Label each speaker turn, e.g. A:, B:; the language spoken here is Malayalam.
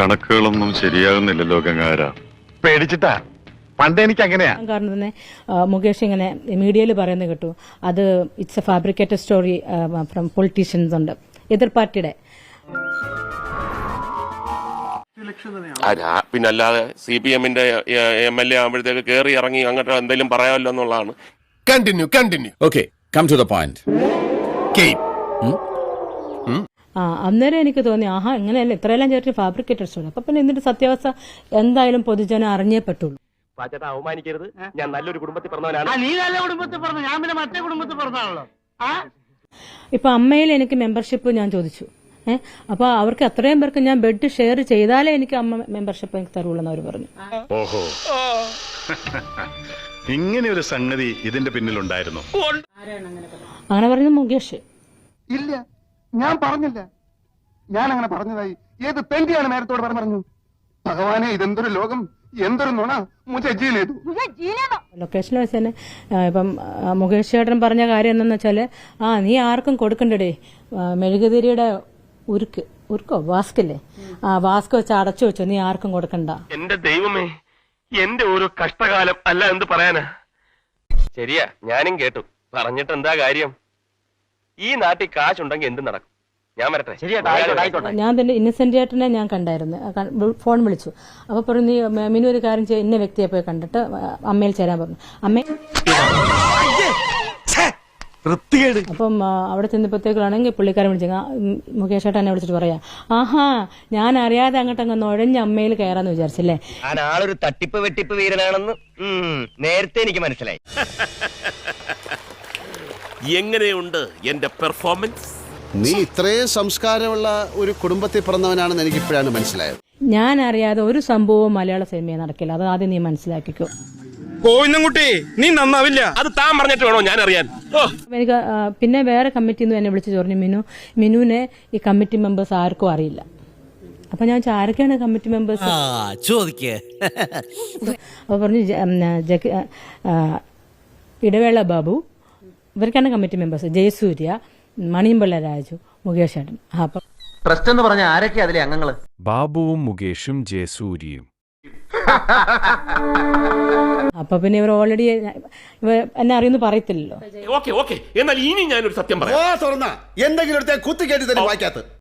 A: കണക്കുകളൊന്നും ശരിയാകുന്നില്ലല്ലോ ഗംഗാര.
B: പേടിച്ചിട്ടാ. പണ്ട് എനിക്ക് അങ്ങനെയാ.
C: കാരണം തന്നെ മുകേഷ് ഇങ്ങനെ മീഡിയയിൽ പറയുന്നത് കേട്ടു, അത് it's A fabricated story from politicians ഉണ്ട്, എതിർ പാർട്ടിയുടെ.
D: പിന്നല്ലാതെ CPM-ന്റെ MLA ആകുമ്പോഴത്തേക്ക് കയറി ഇറങ്ങി അങ്ങോട്ട് എന്തെങ്കിലും പറയാമല്ലോ എന്നുള്ളതാണ്.
E: Continue. Okay, come to the point.
C: അന്നേരം എനിക്ക് തോന്നി, ആഹാ ഇങ്ങനെയല്ല, ഇത്രയെല്ലാം ചേർത്ത് ഫാബ്രിക്കേറ്റഡ് സ്റ്റോറി. അപ്പൊ പിന്നെ ഇതിന്റെ സത്യാവസ്ഥ എന്തായാലും പൊതുജനം അറിഞ്ഞേ പറ്റുള്ളൂ.
D: അവമാനിക്കരുത്, ഞാൻ നല്ലൊരു കുടുംബത്തിൽ പറഞ്ഞവനാണ്.
B: നീ നല്ല കുടുംബത്തിൽ പറഞ്ഞു, ഞാൻ പിന്നെ മറ്റേ കുടുംബത്തിൽ പറഞ്ഞാണല്ലോ.
C: ഇപ്പൊ അമ്മയിൽ എനിക്ക് മെമ്പർഷിപ്പ് ഞാൻ ചോദിച്ചു. അപ്പൊ അവർക്ക് അത്രയും പേർക്ക് ഞാൻ ബെഡ് ഷെയർ ചെയ്താലേ എനിക്ക് അമ്മ മെമ്പർഷിപ്പ് എനിക്ക് തരുള്ളൂ എന്ന് അവർ പറഞ്ഞു.
A: ഓഹോ, ഇങ്ങനെ ഒരു സംഗതി ഇതിന്റെ പിന്നിലുണ്ടായിരുന്നു.
C: അങ്ങനെ പറഞ്ഞു മുകേഷ്.
F: ഇല്ല, ഞാൻ പറഞ്ഞില്ല. ഞാൻ അങ്ങനെ പറഞ്ഞതായി ഏത് തെണ്ടിയാണ് നേരത്തോട് പറഞ്ഞു? ഭഗവാനെ, ഇതെന്തൊരു ലോകം, എന്തൊരു നുണ.
C: ലൊക്കേഷനിൽ വെച്ച് തന്നെ ഇപ്പം മുകേഷ് ചേട്ടൻ പറഞ്ഞ കാര്യം എന്താണെന്ന് വെച്ചാല്, നീ ആർക്കും കൊടുക്കണ്ടേ, മെഴുകുതിരിയുടെ ഉരുക്കോ വാസ്കല്ലേ, വാസ്ക് വെച്ച് അടച്ചു വെച്ചോ, നീ ആർക്കും കൊടുക്കണ്ട.
D: എന്റെ ദൈവമേ, എന്റെ ഒരു കഷ്ടകാലം അല്ല എന്ത് പറയാനാ. ശരിയാ, ഞാനും കേട്ടു. പറഞ്ഞിട്ട് എന്താ കാര്യം? ഈ നാട്ടിൽ കാശുണ്ടെങ്കിൽ എന്ത് നടക്കും? ഞാൻ വരട്ടെ.
C: ഞാൻ തന്നെ ഇന്നസെന്റ് ചേട്ടനെ ഞാൻ കണ്ടായിരുന്നു, ഫോൺ വിളിച്ചു. അപ്പൊ പറഞ്ഞു, നീ മിനു ഒരു കാര്യം ചെയ്യ, ഇന്ന വ്യക്തിയെ പോയി കണ്ടിട്ട് അമ്മയിൽ ചേരാൻ പറഞ്ഞു. അപ്പം അവിടെ ചെന്നപ്പോഴത്തേക്കാണെങ്കിൽ പുള്ളിക്കാരൻ വിളിച്ചു, മുകേഷ് ചേട്ടൻ എന്നെ വിളിച്ചിട്ട് പറയാ, ആഹാ ഞാൻ അറിയാതെ അങ്ങോട്ടങ്ങ് നുഴഞ്ഞ അമ്മയിൽ കയറാന്ന് വിചാരിച്ചല്ലേ.
G: ആളൊരു തട്ടിപ്പ് വെട്ടിപ്പ് വീരനാണെന്ന് നേരത്തെ എനിക്ക് മനസ്സിലായി.
D: എങ്ങനെയുണ്ട് എന്റെ പെർഫോമൻസ്?
E: നീ ഇത്രയും സംസ്കാരമുള്ള ഒരു കുടുംബത്തിൽ പിറന്നവനാണെന്ന് എനിക്ക് ഇപ്പോഴാണ് മനസ്സിലായത്.
C: ഞാൻ അറിയാതെ ഒരു സംഭവവും മലയാള സിനിമയിൽ നടക്കില്ല, അത് ആദ്യം നീ മനസ്സിലാക്കിക്കോ.
H: കോയിന്നുംകുട്ടി, നീ നന്നാവില്ല.
D: അത് താൻ പറഞ്ഞിട്ട് വേണോ ഞാൻ അറിയാൻ?
C: എനിക്ക് പിന്നെ വേറെ കമ്മിറ്റിന്ന് എന്നെ വിളിച്ചു പറഞ്ഞു, മിനുവിനെ ഈ കമ്മിറ്റി മെമ്പേഴ്സ് ആർക്കും അറിയില്ല. അപ്പൊ ഞാൻ ആരൊക്കെയാണ് കമ്മിറ്റി മെമ്പേഴ്സ്
I: ചോദിക്കേ?
C: അപ്പൊ പറഞ്ഞു, ഇടവേള ബാബു, ഇവർക്കാണ് കമ്മിറ്റി മെമ്പേഴ്സ്, ജയസൂര്യ, മണിയമ്പിള്ള രാജു, മുകേഷ് ചേട്ടൻ. അപ്പൊ
G: ട്രസ്റ്റ് എന്ന് പറഞ്ഞ ആരൊക്കെയാ അതിലെ അംഗങ്ങള്?
J: ബാബുവും മുകേഷും ജയസൂര്യയും.
C: അപ്പൊ പിന്നെ ഇവർ ഓൾറെഡി എന്നെ അറിയുന്നു പറയത്തില്ലല്ലോ.
D: ഓക്കെ, എന്നാൽ ഇനി ഞാനൊരു സത്യം പറയാം.
E: എന്തെങ്കിലും കുത്തി കേട്ടി തന്നെ വായിക്കാത്ത